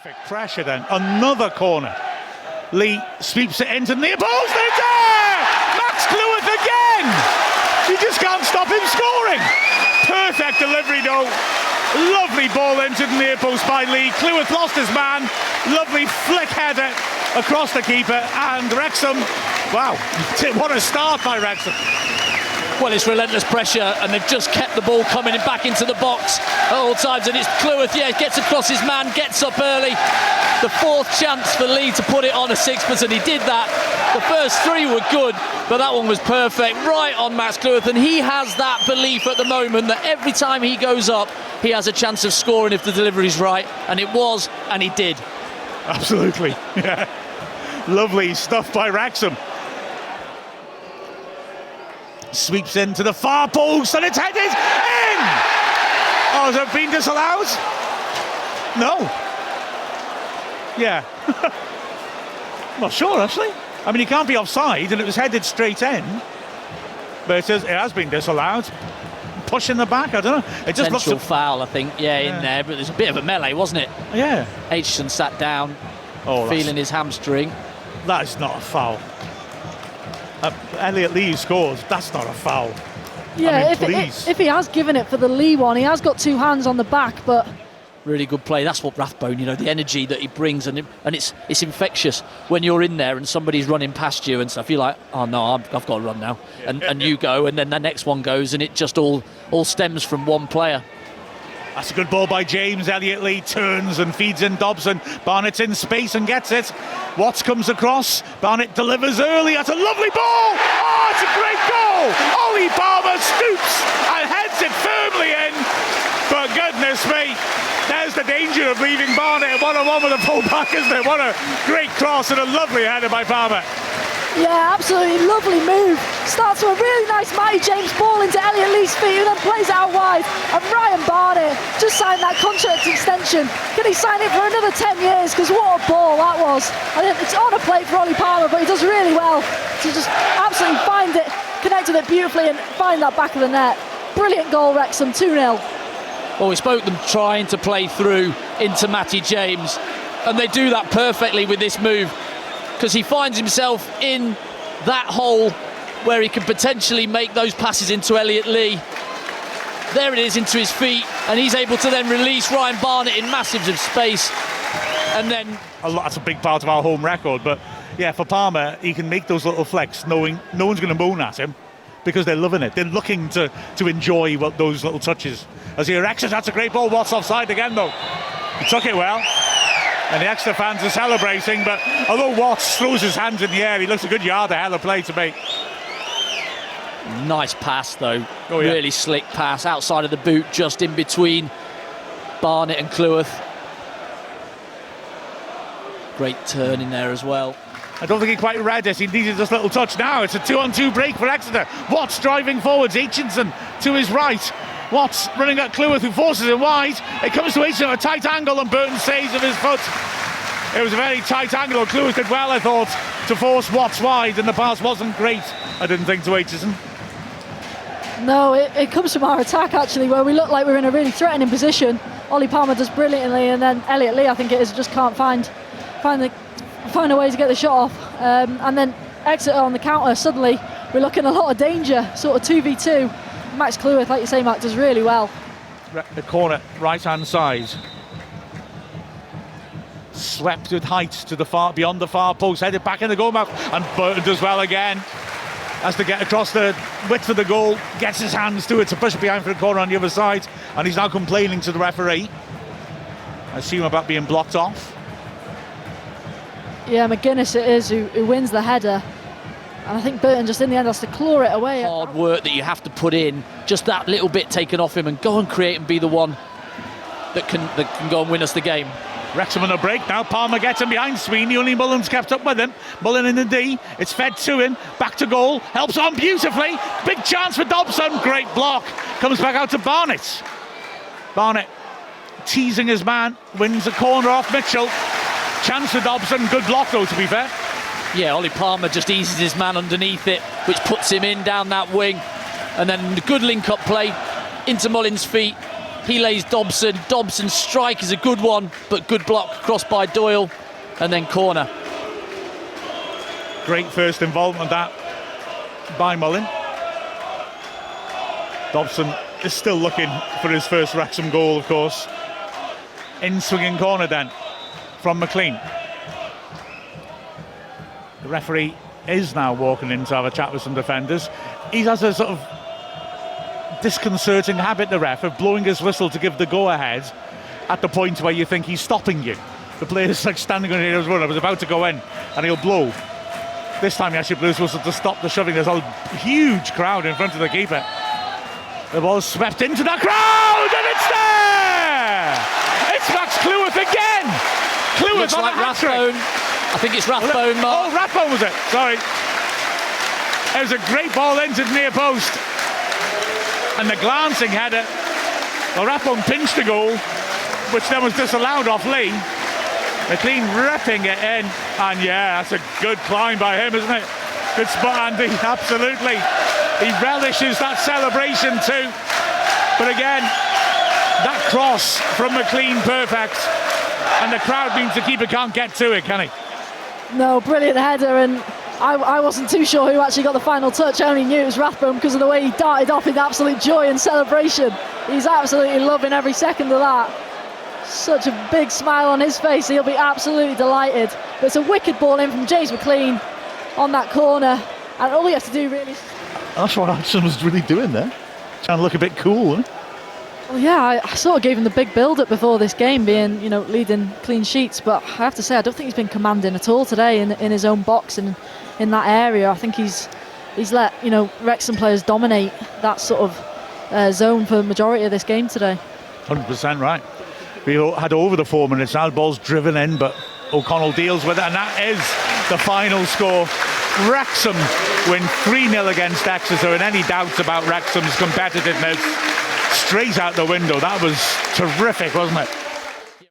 Perfect pressure then. Another corner. Lee sweeps it into the near post. It's there! Max Cleworth again! You just can't stop him scoring. Perfect delivery though. Lovely ball into the near post by Lee. Cleworth lost his man. Lovely flick header across the keeper. And Wrexham, wow, what a start by Wrexham. Well, it's relentless pressure, and they've just kept the ball coming back into the box at all times. And it's Cleworth, gets across his man, gets up early. The fourth chance for Lee to put it on a sixpence, and he did that. The first three were good, but that one was perfect, right on Max Cleworth. And he has that belief at the moment that every time he goes up, he has a chance of scoring if the delivery's right. And it was, and he did. Absolutely, yeah. Lovely stuff by Wrexham. Sweeps into the far post and it's headed in! Oh, has it been disallowed? No. Yeah. Not sure, actually. I mean, he can't be offside and it was headed straight in. But it has been disallowed. Pushing the back, I don't know. It just looks... Potential foul, I think, in there. But there's a bit of a melee, wasn't it? Yeah. Aitchison sat down, feeling his hamstring. That is not a foul. Elliot Lee scores. That's not a foul. Yeah, I mean, if he has given it for the Lee one, he has got two hands on the back, but really good play. That's what Rathbone, the energy that he brings, and it's infectious when you're in there and somebody's running past you and stuff. You're like, oh no, I've got to run now, and you go, and then the next one goes, and it just all stems from one player. That's a good ball by James. Elliot Lee turns and feeds in Dobson. Barnett's in space and gets it. Watts comes across. Barnett delivers early. That's a lovely ball. Oh, it's a great goal. Ollie Palmer stoops and heads it firmly in. But goodness me, there's the danger of leaving Barnett one-on-one with a full-back, isn't it? What a great cross and a lovely header by Palmer. Yeah, absolutely lovely move. Starts with a really nice Matty James ball into Elliot Lee's feet, who then plays it out wide. And Ryan Barnett just signed that contract extension. Can he sign it for another 10 years? Because what a ball that was. I think it's on a plate for Ollie Palmer, but he does really well to just absolutely find it, connect with it beautifully and find that back of the net. Brilliant goal, Wrexham, 2-0. Well, we spoke them trying to play through into Matty James, and they do that perfectly with this move, because he finds himself in that hole where he could potentially make those passes into Elliot Lee. There it is, into his feet, and he's able to then release Ryan Barnett in massives of space. And then... That's a big part of our home record, but yeah, for Palmer, he can make those little flecks knowing no one's going to moan at him because they're loving it. They're looking to enjoy those little touches. As he Exeter, that's a great ball. Watts offside again, though. He took it well. And the Exeter fans are celebrating, but although Watts throws his hands in the air, he looks a good yard ahead of play to me. Nice pass, though. Really slick pass, outside of the boot, just in between Barnett and Cleworth. Great turn in there as well. I don't think he quite read it. He needed this little touch now. It's a 2-on-2 break for Exeter. Watts driving forwards, Aitchison to his right. Watts running at Cleworth, who forces him wide. It comes to Aitchison at a tight angle and Burton saves with his foot. It was a very tight angle. Cleworth did well, I thought, to force Watts wide, and the pass wasn't great, I didn't think, to Aitchison. No, it comes from our attack, actually, where we look like we're in a really threatening position. Ollie Palmer does brilliantly, and then Elliot Lee, I think it is, just can't find a way to get the shot off. And then Exeter on the counter, suddenly we're looking a lot of danger, sort of 2v2. Max Cleworth, like you say, Matt, does really well. The corner, right-hand side. Swept with height to the far, beyond the far post, headed back in the goal mouth, and Burton does well again. Has to get across the width of the goal, gets his hands to it to push it behind for the corner on the other side, and he's now complaining to the referee. I assume about being blocked off. Yeah, McGuinness it is who wins the header. And I think Burton just in the end has to claw it away. Hard work that you have to put in, just that little bit taken off him, and go and create and be the one that can go and win us the game. Wrexham on a break now. Palmer gets him behind Sweeney. Only Mullen's kept up with him. Mullen in the D. It's fed to him. Back to goal. Helps on beautifully. Big chance for Dobson. Great block. Comes back out to Barnett. Barnett teasing his man. Wins a corner off Mitchell. Chance for Dobson. Good block though, to be fair. Yeah, Ollie Palmer just eases his man underneath it, which puts him in down that wing. And then the good link-up play into Mullen's feet. He lays Dobson. Dobson's strike is a good one, but good block crossed by Doyle, and then corner. Great first involvement that by Mullin. Dobson is still looking for his first Wrexham goal, of course. In swinging corner then from McLean. The referee is now walking in to have a chat with some defenders. He has a sort of disconcerting habit, the ref, of blowing his whistle to give the go-ahead at the point where you think he's stopping you. The player's like standing on his run. I was about to go in, and he'll blow. This time he actually blew his whistle to stop the shoving. There's a huge crowd in front of the keeper. The ball's swept into the crowd, and it's there! It's Max Cleworth again! Cleworth Looks on like a hat-trick. Rathbone. I think it's Rathbone, Mark. Oh, Rathbone was it? Sorry. It was a great ball into the near post. And the glancing header. Well, Rathbone pinched the goal, which then was disallowed off Lee. McLean ripping it in. And yeah, that's a good climb by him, isn't it? Good spot, Andy. Absolutely. He relishes that celebration too. But again, that cross from McLean, perfect. And the crowd means the keeper can't get to it, can he? No, brilliant header, and I wasn't too sure who actually got the final touch. I only knew it was Rathbone because of the way he darted off in absolute joy and celebration. He's absolutely loving every second of that. Such a big smile on his face. He'll be absolutely delighted. But it's a wicked ball in from James McLean on that corner, and all he has to do really... That's what Hudson was really doing there. Trying to look a bit cool, wasn't he? Well, yeah, I sort of gave him the big build-up before this game, being, leading clean sheets, but I have to say, I don't think he's been commanding at all today in his own box and in that area. I think he's let, Wrexham players dominate that sort of zone for the majority of this game today. 100% right. We had over the 4 minutes now, the ball's driven in, but O'Connell deals with it, and that is the final score. Wrexham win 3-0 against Exeter, and any doubts about Wrexham's competitiveness straight out the window. That was terrific, wasn't it?